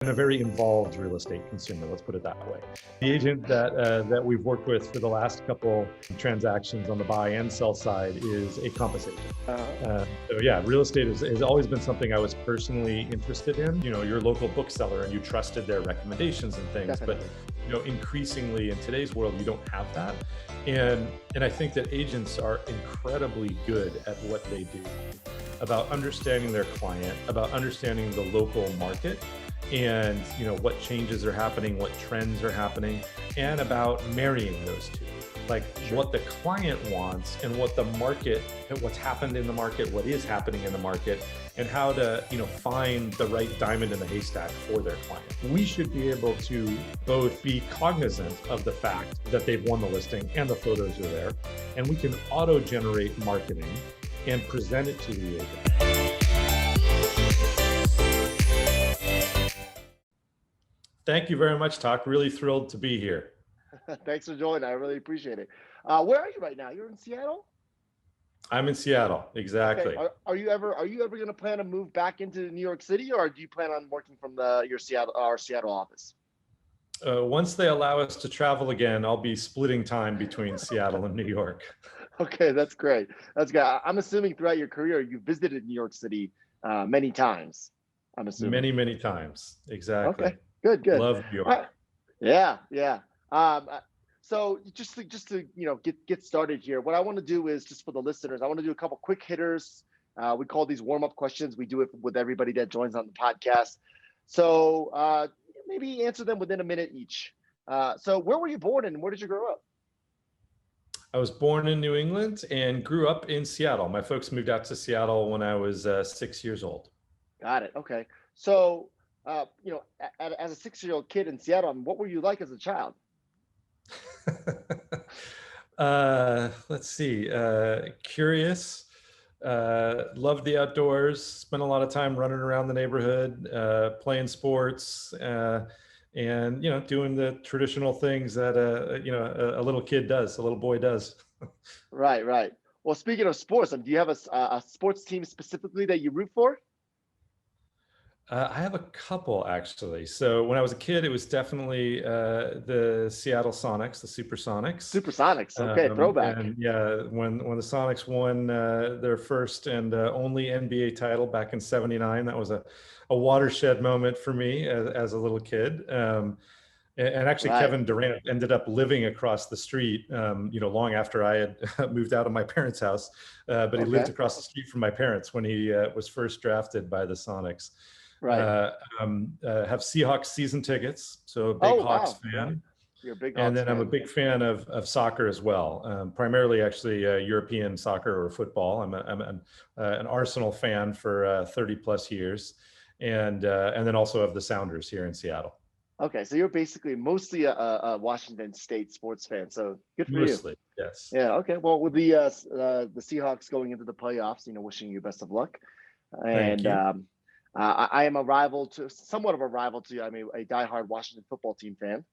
A very involved real estate consumer, let's put it that way. The agent that we've worked with for the last couple transactions on the buy and sell side is a Compass agent. So yeah, real estate has always been something I was personally interested in. You know, your local bookseller and you trusted their recommendations and things, Definitely. but you know, increasingly in today's world, you don't have that. And I think that agents are incredibly good at what they do, about understanding their client, about understanding the local market, and you know what changes are happening, what trends are happening, and about marrying those two, like what the client wants and what the market, what's happened in the market, what is happening in the market, and how to find the right diamond in the haystack for their client. We should be able to both be cognizant of the fact that they've won the listing and the photos are there, and we can auto-generate marketing and present it to the agent. Thank you very much, Talk. Really thrilled to be here. Thanks for joining. I really appreciate it. Where are you right now? You're in Seattle? I'm in Seattle, exactly. Okay. Are you ever going to plan to move back into New York City, or do you plan on working from our Seattle office? Once they allow us to travel again, I'll be splitting time between Seattle and New York. Okay, that's great. That's good. I'm assuming throughout your career you visited New York City many times. I'm assuming. Many times. Exactly. Okay. Good. Love New York. Yeah. So just to get started here, what I want to do is, just for the listeners, I want to do a couple quick hitters. We call these warm-up questions. We do it with everybody that joins on the podcast. So maybe answer them within a minute each. So where were you born and where did you grow up? I was born in New England and grew up in Seattle. My folks moved out to Seattle when I was 6 years old. Got it. Okay. So as a 6-year-old kid in Seattle, what were you like as a child? Let's see. Curious. Loved the outdoors. Spent a lot of time running around the neighborhood, playing sports, and doing the traditional things that a little kid does, a little boy does. Right. Well, speaking of sports, do you have a sports team specifically that you root for? I have a couple, actually. So when I was a kid, it was definitely the Seattle Sonics, the Supersonics. Supersonics, okay, throwback. And yeah, when the Sonics won their first and only NBA title back in '79, that was a watershed moment for me as a little kid. And actually, right. Kevin Durant ended up living across the street, long after I had moved out of my parents' house. But he lived across the street from my parents when he was first drafted by the Sonics. Right. Have Seahawks season tickets, so a big Hawks fan. You're a big Hawks fan. Then I'm a big fan of soccer as well. Primarily, actually, European soccer or football. I'm an Arsenal fan for 30 plus years, and then also of the Sounders here in Seattle. Okay, so you're basically mostly a Washington State sports fan. So good for you. Mostly, yes. Yeah. Okay. Well, with the Seahawks going into the playoffs, wishing you best of luck. And thank you. I am somewhat of a rival to you. I'm a diehard Washington football team fan,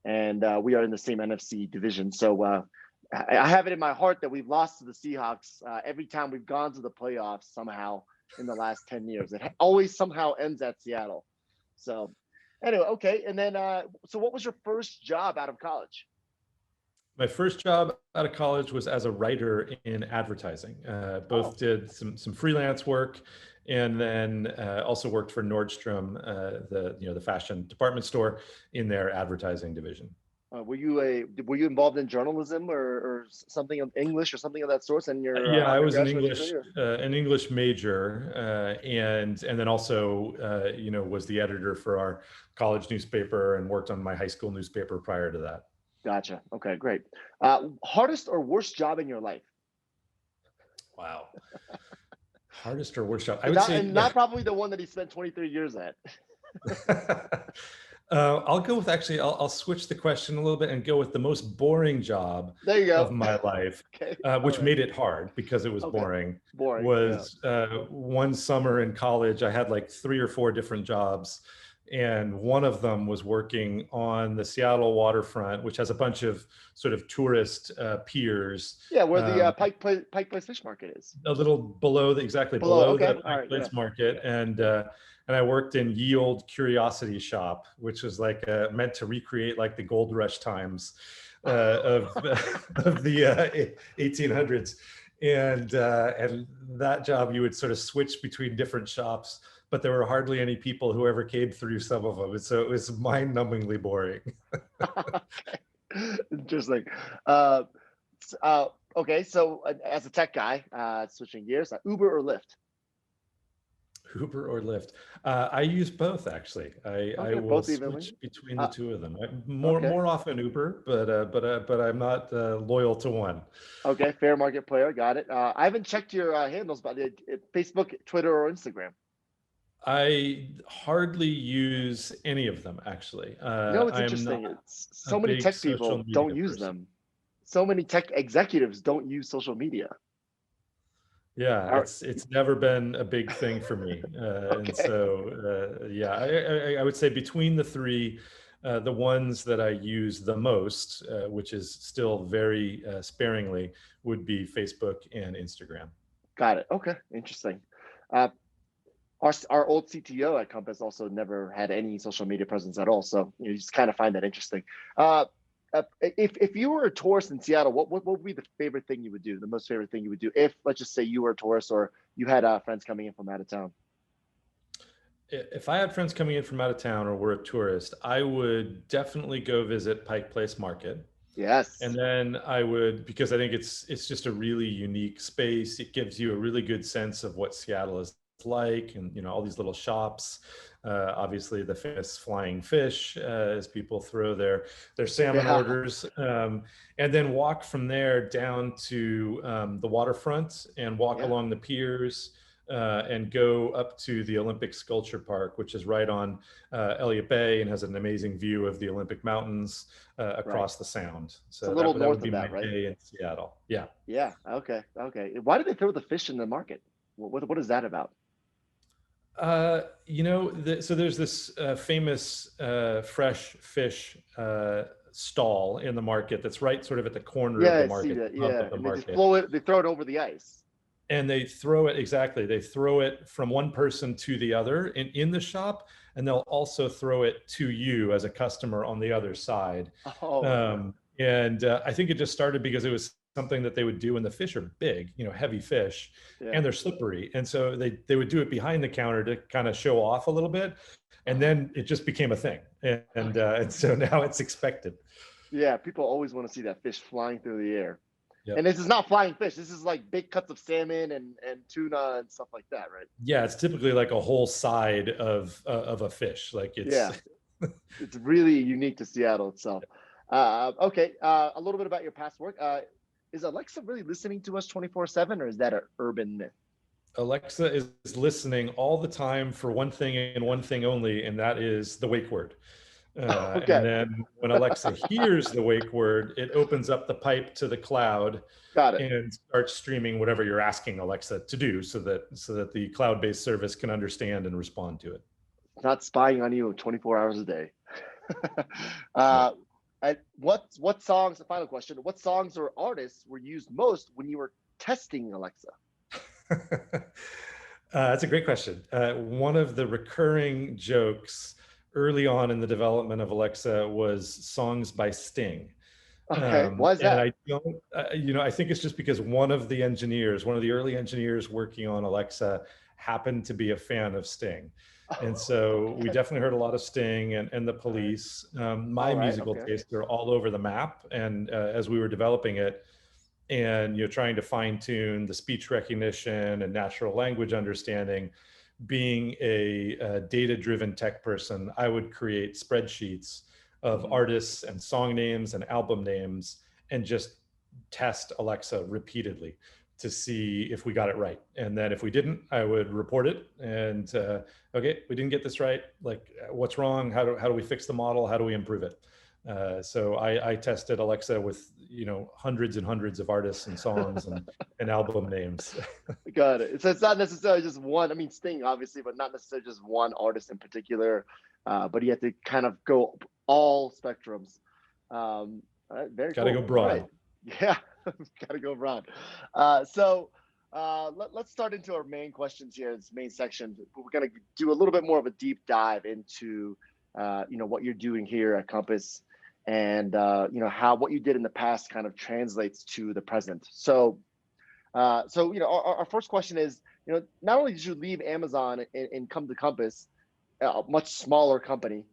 and we are in the same NFC division. So I have it in my heart that we've lost to the Seahawks every time we've gone to the playoffs somehow in the last 10 years. It always somehow ends at Seattle. So anyway, okay. And then, so what was your first job out of college? My first job out of college was as a writer in advertising. Did some freelance work, and then also worked for Nordstrom, the fashion department store, in their advertising division. Were you involved in journalism or something of English or something of that sort? And I was an English major, and then also was the editor for our college newspaper and worked on my high school newspaper prior to that. Gotcha. Okay, great. Hardest or worst job in your life? Wow. Hardest or worst job? I would say not probably the one that he spent 23 years at. I'll go with I'll switch the question a little bit and go with the most boring job of my life, which made it hard because it was boring. One summer in college, I had like 3 or 4 different jobs. And one of them was working on the Seattle waterfront, which has a bunch of sort of tourist piers. Yeah, where the Pike Place Fish Market is. A little below, below the Pike Place Market. And and I worked in Yield Curiosity Shop, which was like meant to recreate like the gold rush times of of the 1800s. And that job, you would sort of switch between different shops, but there were hardly any people who ever came through some of them. And so it was mind-numbingly boring. Okay. Interesting. Uh, okay, so as a tech guy, switching gears, Uber or Lyft? Uber or Lyft? I use both, actually. I Okay, will both evenly. switch between the Uh, two of them. okay, More often Uber, but I'm not loyal to one. okay, fair market player, got it. I haven't checked your handles, but Facebook, Twitter, or Instagram. I hardly use any of them, actually. You know, it's I'm not interesting. It's a so many big tech social people don't media use person. them. So many tech executives don't use social media. Yeah, Are, it's never been a big thing for me, and okay, so yeah, I would say between the three, the ones that I use the most, which is still very sparingly, would be Facebook and Instagram. got it. Okay, interesting. Uh, our old CTO at Compass also never had any social media presence at all. So you just kind of find that interesting. Uh, if you were a tourist in Seattle, what would be the favorite thing you would do? The most favorite thing you would do if, let's just say, you were a tourist or you had friends coming in from out of town. If I had friends coming in from out of town or were a tourist, I would definitely go visit Pike Place Market. And Yes. then I would, because I think it's just a really unique space. It gives you a really good sense of what Seattle is like, and all these little shops. Obviously, the famous flying fish as people throw their salmon Yeah. orders, and then walk from there down to the waterfront and walk Yeah. along the piers. And go up to the Olympic Sculpture Park, which is right on Elliott Bay and has an amazing view of the Olympic Mountains Right. across the Sound. It's a So little that would north be of my that, right? day in Seattle. Yeah. Yeah. Okay. Okay. Why did they throw the fish in the market? What is that about? So there's this famous fresh fish stall in the market that's right sort of at the corner of Yeah, the I see market, that. the hub Yeah, of the and they just market. flow it. They throw it over the ice. And they throw it from one person to the other in the shop, and they'll also throw it to you as a customer on the other side. Oh, okay. And I think it just started because it was something that they would do, and the fish are big, heavy fish, Yeah. and they're slippery, and so they would do it behind the counter to kind of show off a little bit, and Uh-huh. then it just became a thing, and Okay. and so now it's expected. Yeah, people always want to see that fish flying through the air. And Yep. this is not flying fish. This is like big cuts of salmon and tuna and stuff like that, right? Yeah, it's typically like a whole side of a fish, like it's Yeah, it's really unique to Seattle itself. Okay, a little bit about your past work. Is Alexa really listening to us 24/7, or is that an urban myth? Alexa is listening all the time for one thing and one thing only, and that is the wake word. And Okay, then when Alexa hears the wake word, it opens up the pipe to the cloud got it. and starts streaming whatever you're asking Alexa to do, so that the cloud-based service can understand and respond to it. Not spying on you 24 hours a day. Right. uh, and what songs? The final question: what songs or artists were used most when you were testing Alexa? That's a great question. One of the recurring jokes early on in the development of Alexa was songs by Sting. Okay, why is And that? I don't, I think it's just because one of the early engineers working on Alexa happened to be a fan of Sting. And so we Okay, definitely heard a lot of Sting and the all right, Police. My all right, musical okay. tastes are all over the map. And as we were developing it, and trying to fine tune the speech recognition and natural language understanding, being a data driven tech person, I would create spreadsheets of Mhm. artists and song names and album names and just test Alexa repeatedly to see if we got it right. And then if we didn't, I would report it and okay, we didn't get this right. Like, what's wrong? How do we fix the model? How do we improve it? So I tested Alexa with hundreds and hundreds of artists and songs and album names. Got it. So it's not necessarily just one. I mean, Sting, obviously, but not necessarily just one artist in particular. But you have to kind of go all spectrums. All right, very Got to go cool. All right. broad. Yeah, got to go broad. So Let's start into our main questions here. This main section. We're going to do a little bit more of a deep dive into, what you're doing here at Compass, and how what you did in the past kind of translates to the present. Our first question is, not only did you leave Amazon and come to Compass, a much smaller company,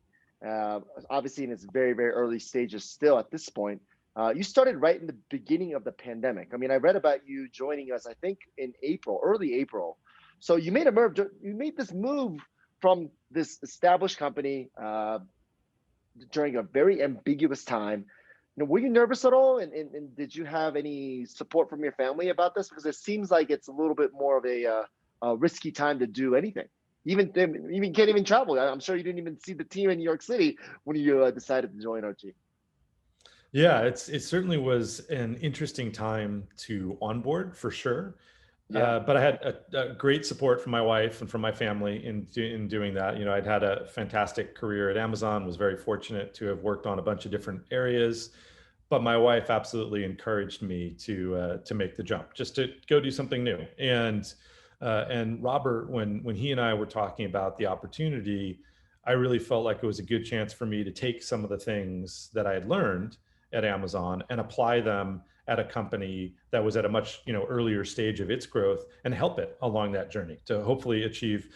obviously in its very, very early stages still at this point. You started right in the beginning of the pandemic. I mean, I read about you joining us, I think, in April, early April. So you made a move. You made this move from this established company during a very ambiguous time. Were you nervous at all? And did you have any support from your family about this? Because it seems like it's a little bit more of a risky time to do anything. Even can't even travel. I'm sure you didn't even see the team in New York City when you decided to join our team. Yeah, it certainly was an interesting time to onboard for sure. Yeah. But I had a great support from my wife and from my family in doing that. I'd had a fantastic career at Amazon, was very fortunate to have worked on a bunch of different areas. But my wife absolutely encouraged me to make the jump, just to go do something new. And Robert, when he and I were talking about the opportunity, I really felt like it was a good chance for me to take some of the things that I had learned at Amazon and apply them at a company that was at a much earlier stage of its growth, and help it along that journey to hopefully achieve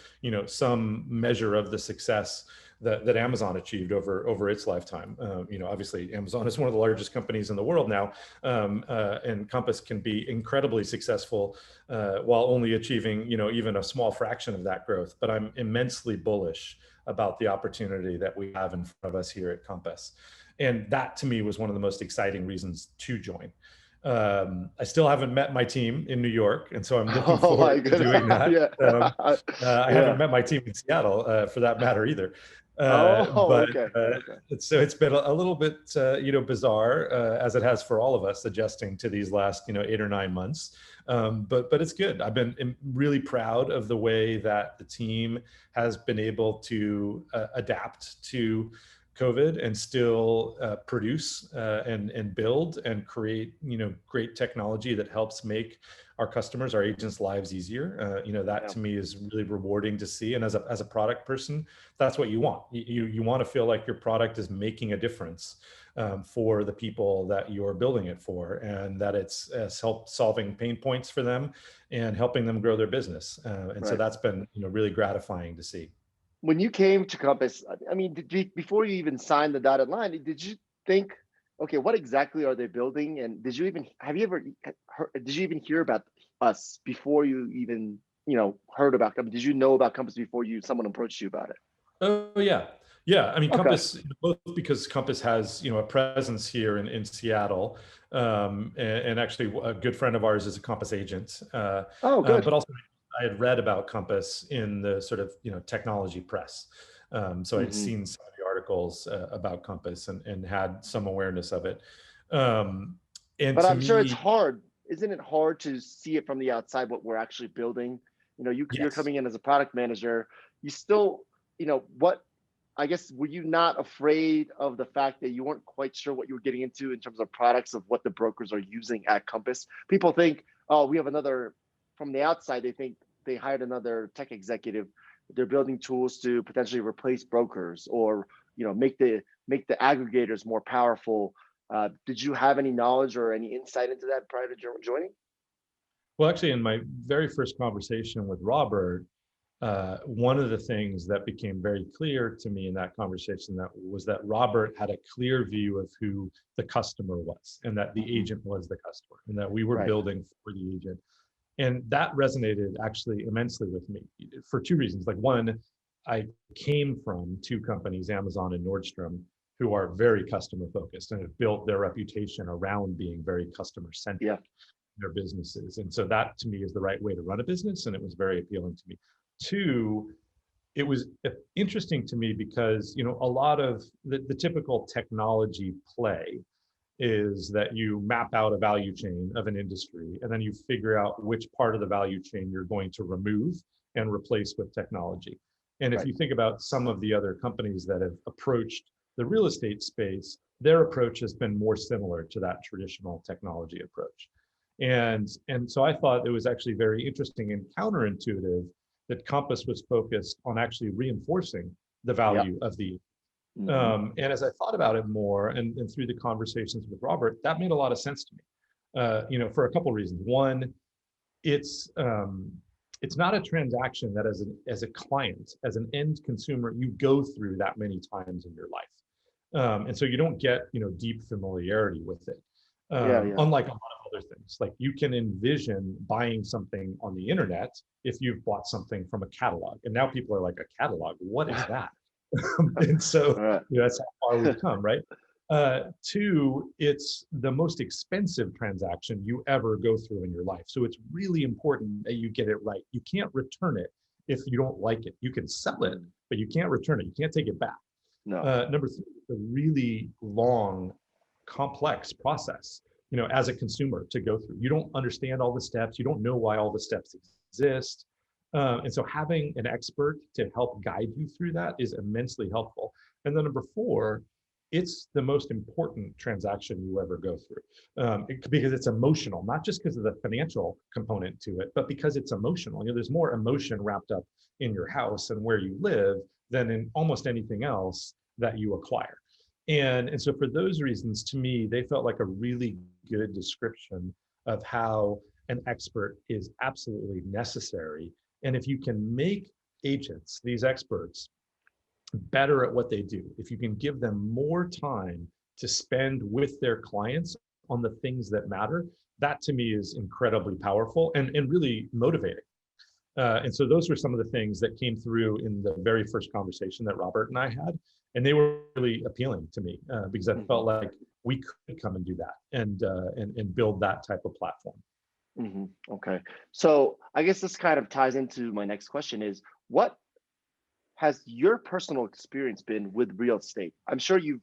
some measure of the success that Amazon achieved over its lifetime. Obviously Amazon is one of the largest companies in the world now, and Compass can be incredibly successful while only achieving even a small fraction of that growth. But I'm immensely bullish about the opportunity that we have in front of us here at Compass. And that to me was one of the most exciting reasons to join. I still haven't met my team in New York, and so I'm looking forward to doing that. Yeah. I haven't met my team in Seattle, for that matter either. Okay. It's been a little bit bizarre, as it has for all of us, adjusting to these last 8 or 9 months. But it's good. I've been really proud of the way that the team has been able to adapt to COVID and still produce and build and create great technology that helps make our customers, our agents' lives easier. That to me is really rewarding to see. And as a product person, that's what you want. You want to feel like your product is making a difference for the people that you're building it for, and that it's help solving pain points for them and helping them grow their business. So that's been really gratifying to see. When you came to Compass, I mean, before you even signed the dotted line, did you think, okay, what exactly are they building? And did you even hear about us before you even heard about Compass? Did you know about Compass before someone approached you about it? Oh yeah. I mean, Compass, both because Compass has a presence here in Seattle, and actually a good friend of ours is a Compass agent. Oh, good. But also I had read about Compass in the sort of technology press, so I'd seen some of the articles about Compass and had some awareness of it. But I'm sure it's hard. Isn't it hard to see it from the outside what we're actually building? You're coming in as a product manager. You still, what, I guess, were you not afraid of the fact that you weren't quite sure what you were getting into in terms of products of what the brokers are using at Compass? People think, oh, we have another, from the outside, they think they hired another tech executive. They're building tools to potentially replace brokers or, make the aggregators more powerful. Did you have any knowledge or any insight into that prior to joining? Well, actually, in my very first conversation with Robert, one of the things that became very clear to me in that conversation was that Robert had a clear view of who the customer was, and that the agent was the customer, and that we were building for the agent. And that resonated actually immensely with me for two reasons. Like, one, I came from two companies, Amazon and Nordstrom, who are very customer focused and have built their reputation around being very customer centric in their businesses. And so that to me is the right way to run a business, and it was very appealing to me. Two, it was interesting to me because a lot of the typical technology play is that you map out a value chain of an industry, and then you figure out which part of the value chain you're going to remove and replace with technology. And if you think about some of the other companies that have approached the real estate space, their approach has been more similar to that traditional technology approach. And so I thought it was actually very interesting and counterintuitive that Compass was focused on actually reinforcing the Yeah. value of the and as I thought about it more and through the conversations with Robert, that made a lot of sense to me. For a couple of reasons. One, it's it's not a transaction that as a client, as an end consumer, you go through that many times in your life, and so you don't get deep familiarity with it. Yeah. Yeah. Unlike a lot of other things, like you can envision buying something on the internet if you've bought something from a catalog, and now people are like, a catalog, what is that? And so All right. that's how far we've come, right? Two, it's the most expensive transaction you ever go through in your life. So it's really important that you get it right. You can't return it if you don't like it. You can sell it, but you can't return it. You can't take it back. No. Number three, it's a really long, complex process, as a consumer to go through. You don't understand all the steps. You don't know why all the steps exist. And so having an expert to help guide you through that is immensely helpful. And then number four, it's the most important transaction you ever go through, because it's emotional, not just because of the financial component to it, but because it's emotional. There's more emotion wrapped up in your house and where you live than in almost anything else that you acquire. And so for those reasons, to me, they felt like a really good description of how an expert is absolutely necessary. And if you can make agents, these experts, better at what they do, if you can give them more time to spend with their clients on the things that matter, that to me is incredibly powerful and really motivating. And so those were some of the things that came through in the very first conversation that Robert and I had. And they were really appealing to me because I felt like we could come and do that and build that type of platform. Okay. So I guess this kind of ties into my next question is, what has your personal experience been with real estate? I'm sure you've,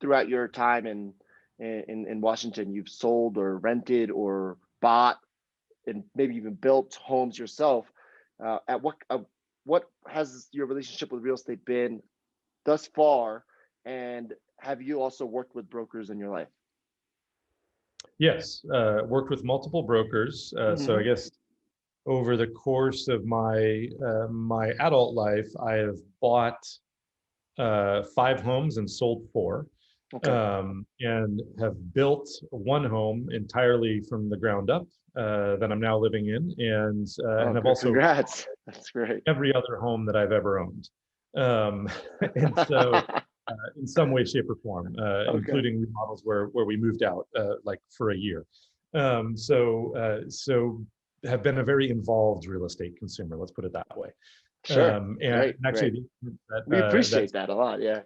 throughout your time in Washington, you've sold or rented or bought and maybe even built homes yourself. What has your relationship with real estate been thus far? And have you also worked with brokers in your life? Yes, worked with multiple brokers. So I guess over the course of my adult life, I have bought 5 homes and sold 4, and have built 1 home entirely from the ground up that I'm now living in, and I've also congrats. That's great. Every other home that I've ever owned, and so in some way, shape, or form, including remodels where we moved out like for a year. So have been a very involved real estate consumer. Let's put it that way. Sure. And actually, we appreciate that a lot. Yeah.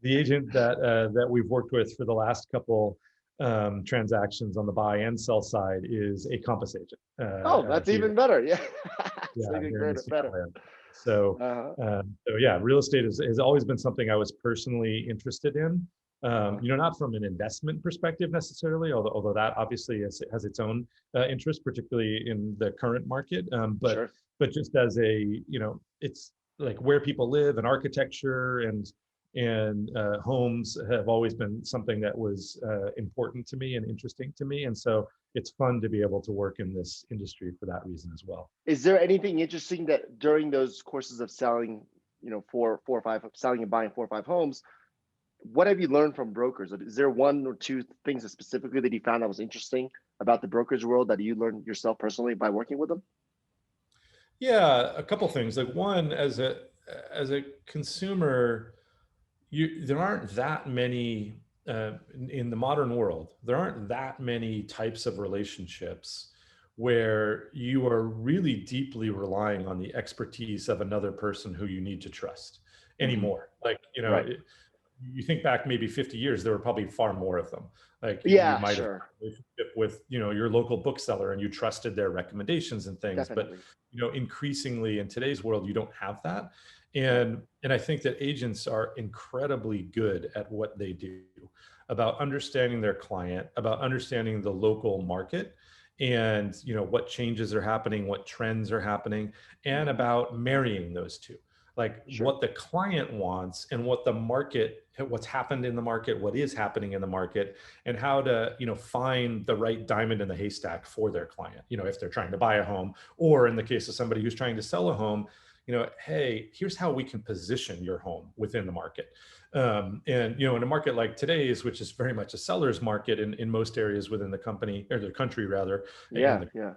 The agent that we've worked with for the last couple transactions on the buy and sell side is a Compass agent. That's even better. Yeah. Better. So yeah, real estate has always been something I was personally interested in. Not from an investment perspective necessarily, although that obviously has its own interest, particularly in the current market. But just as it's like where people live and architecture and homes have always been something that was important to me and interesting to me. And so it's fun to be able to work in this industry for that reason as well. Is there anything interesting that during those courses of selling, selling and buying 4 or 5 homes, what have you learned from brokers? Is there 1 or 2 things that specifically that you found that was interesting about the brokerage world that you learned yourself personally by working with them? Yeah, a couple things. Like one, as a consumer, there aren't that many in the modern world. There aren't that many types of relationships where you are really deeply relying on the expertise of another person who you need to trust anymore. Like, you think back maybe 50 years, there were probably far more of them. Like you might have a relationship with, your local bookseller and you trusted their recommendations and things. Definitely. But, increasingly in today's world, you don't have that. And I think that agents are incredibly good at what they do, about understanding their client, about understanding the local market, and what changes are happening, what trends are happening, and about marrying those two. like Sure. what the client wants and what the market, what's happened in the market, what is happening in the market, and how to, find the right diamond in the haystack for their client. If they're trying to buy a home, or in the case of somebody who's trying to sell a home, hey, here's how we can position your home within the market. And in a market like today's, which is very much a seller's market in most areas within the company, or the country rather, in Yeah. the Yeah.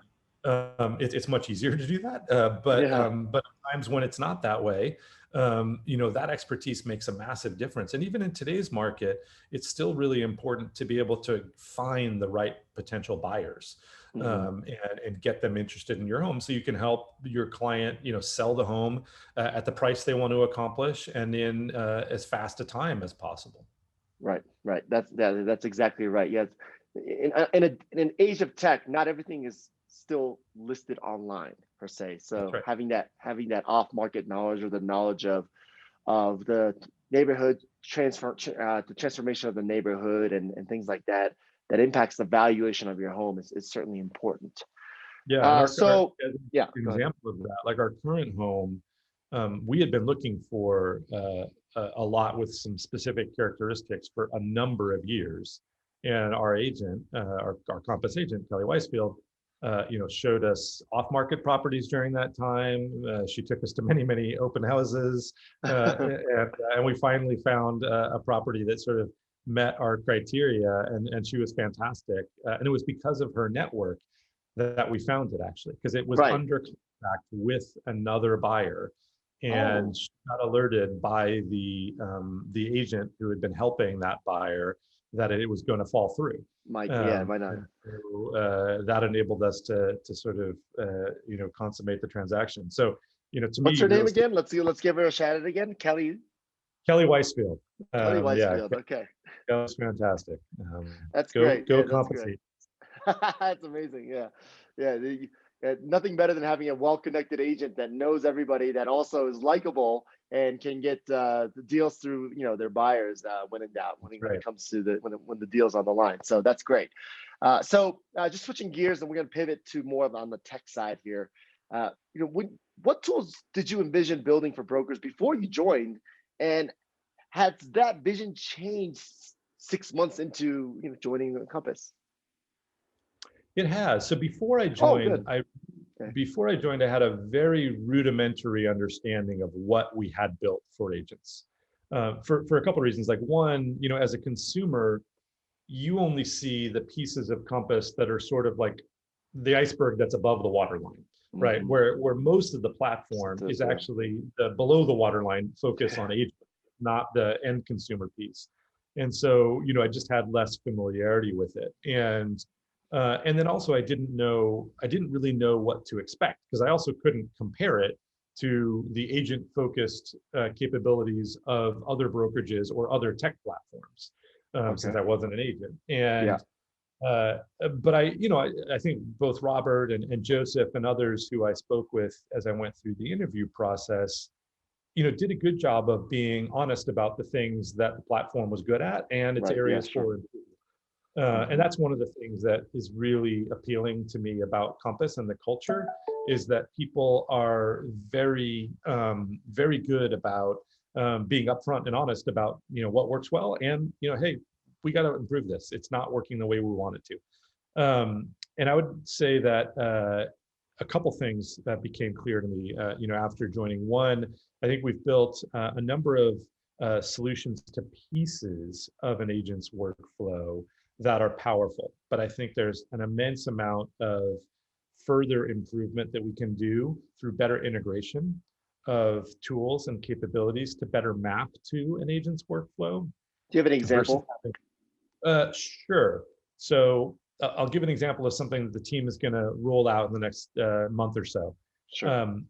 it's much easier to do that. Yeah. But at times when it's not that way, that expertise makes a massive difference. And even in today's market, it's still really important to be able to find the right potential buyers, Hmm. and get them interested in your home, so you can help your client, sell the home at the price they want to accomplish, and in as fast a time as possible. Right. Right. That's exactly right. Yes. In an age of tech, not everything is still listed online per se. That's So right. having that off market knowledge, or the knowledge of the neighborhood the transformation of the neighborhood, and things like that, that impacts the valuation of your home, is certainly important. Yeah, and So as yeah, an go ahead. example of that, like our current home, we had been looking for a lot with some specific characteristics for a number of years, and our agent, our Compass agent, Kelly Weisfield, showed us off-market properties during that time. She took us to many, many open houses, and we finally found a property that sort of met our criteria, and she was fantastic, and it was because of her network that we found it, actually, because it was Right. under contract with another buyer, and Oh, she got alerted by the agent who had been helping that buyer that it was going to fall through. yeah, why not? And so, that enabled us to sort of consummate the transaction. So, to What's me, her real name estate. again? Let's give her a shout out again. Kelly Weisfield. Kelly Yeah, Weisfield. Okay. Kelly's fantastic. That's Go great. go Yeah, that's great. compensate. That's amazing. Yeah, yeah. Nothing better than having a well-connected agent that knows everybody, that also is likable and can get the deals through, their buyers, when in doubt, when it Right. comes to when the deal's on the line. So that's great. Just switching gears, and we're going to pivot to more on the tech side here. What tools did you envision building for brokers before you joined, and has that vision changed 6 months into joining Compass? It has. So Oh, good. Okay. before I joined, I had a very rudimentary understanding of what we had built for agents, for a couple of reasons. Like one, as a consumer, you only see the pieces of Compass that are sort of like the iceberg that's above the waterline, right? Hmm. Where most of the platform is Yeah. actually the below the waterline focus on agents, not the end consumer piece. And so, I just had less familiarity with it. And then also I didn't really know what to expect, because I also couldn't compare it to the agent focused capabilities of other brokerages or other tech platforms, since Okay. I wasn't an agent. Yeah. Uh, but I think both Robert and Joseph and others who I spoke with as I went through the interview process, did a good job of being honest about the things that the platform was good at and its Right. Yeah. areas Sure. for improvement. And Hmm. that's one of the things that is really appealing to me about Compass and the culture, is that people are very, very good about being upfront and honest about what works well, and hey, we got to improve this. It's not working the way we want it to. And I would say that a couple things that became clear to me, after joining. One, I think we've built a number of solutions to pieces of an agent's workflow that are powerful. But I think there's an immense amount of further improvement that we can do through better integration of tools and capabilities to better map to an agent's workflow Do you have an versus example? having. Sure. So I'll give an example of something that the team is going to roll out in the next month or so. Sure. Um,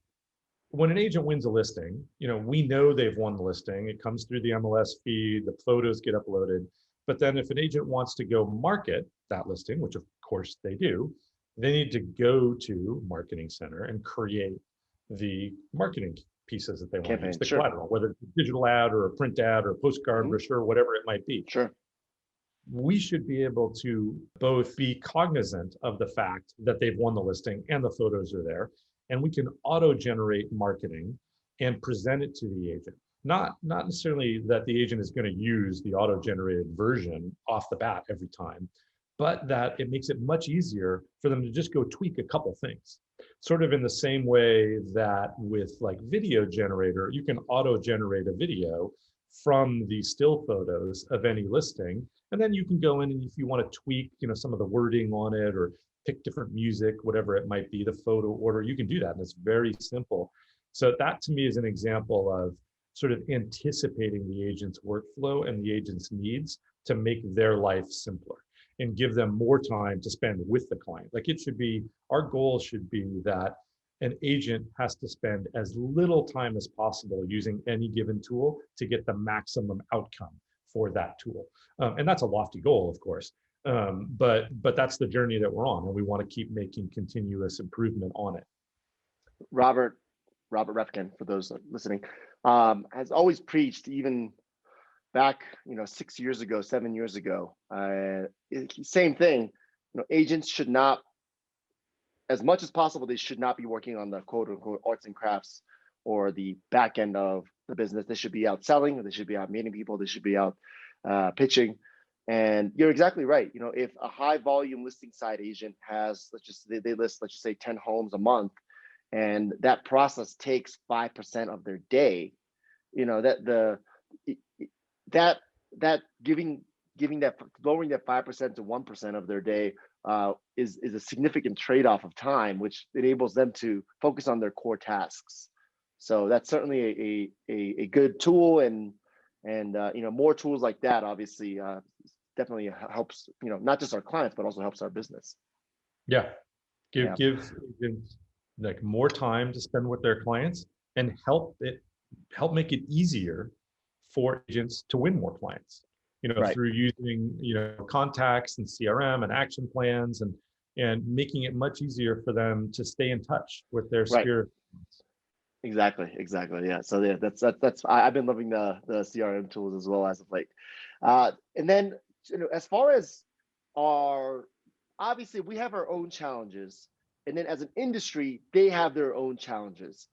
when an agent wins a listing, we know they've won the listing. It comes through the MLS feed, the photos get uploaded. But then if an agent wants to go market that listing, which of course they do, they need to go to Marketing Center and create the marketing pieces that they want to use, Campaign. the Sure. collateral, whether it's a digital ad or a print ad or a postcard, Hmm. brochure, whatever it might be. Sure. We should be able to both be cognizant of the fact that they've won the listing and the photos are there, and we can auto generate marketing and present it to the agent. Not necessarily that the agent is going to use the auto-generated version off the bat every time, but that it makes it much easier for them to just go tweak a couple things. Sort of in the same way that with like video generator, you can auto-generate a video from the still photos of any listing. And then you can go in and if you want to tweak, some of the wording on it or pick different music, whatever it might be, the photo order, you can do that. And it's very simple. So that to me is an example of sort of anticipating the agent's workflow and the agent's needs to make their life simpler and give them more time to spend with the client. Like our goal should be that an agent has to spend as little time as possible using any given tool to get the maximum outcome for that tool. And that's a lofty goal, of course. But that's the journey that we're on, and we want to keep making continuous improvement on it. Robert Refkin, for those listening, has always preached, even back 6 years ago, 7 years ago, same thing. Agents should not, as much as possible, they should not be working on the quote unquote arts and crafts or the back end of the business. They should be out selling, they should be out meeting people, they should be out pitching. And you're exactly right. If a high volume listing site agent has, they list, let's just say 10 homes a month, and that process takes 5% of their day, that lowering that 5% to 1% of their day is a significant trade-off of time, which enables them to focus on their core tasks. So that's certainly a good tool, and more tools like that obviously definitely helps, not just our clients, but also helps our business. Yeah, give agents like more time to spend with their clients, and help make it easier for agents to win more clients. Right. Through using contacts and CRM and action plans, and making it much easier for them to stay in touch with their sphere. Exactly. Yeah. So yeah, that's I've been loving the CRM tools as well as of late. And then as far as obviously we have our own challenges, and then as an industry, they have their own challenges.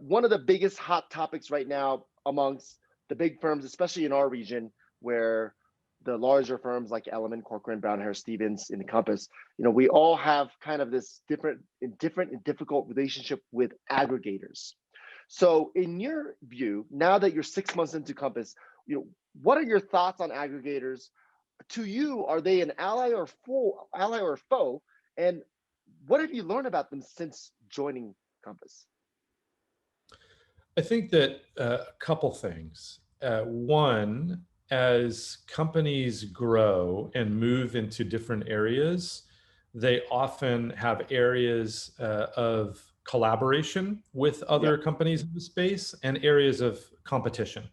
One of the biggest hot topics right now amongst the big firms, especially in our region, where the larger firms like Element, Corcoran, Brown Harris, Stevens, and Compass, we all have kind of this different and difficult relationship with aggregators. So in your view, now that you're 6 months into Compass, what are your thoughts on aggregators? To you, are they an ally or foe? And what have you learned about them since joining Compass? I think that a couple things. One, as companies grow and move into different areas, they often have areas of collaboration with other companies in the space, and areas of competition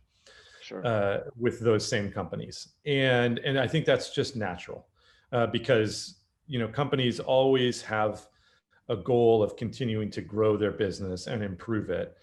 with those same companies. And I think that's just natural because companies always have a goal of continuing to grow their business and improve it.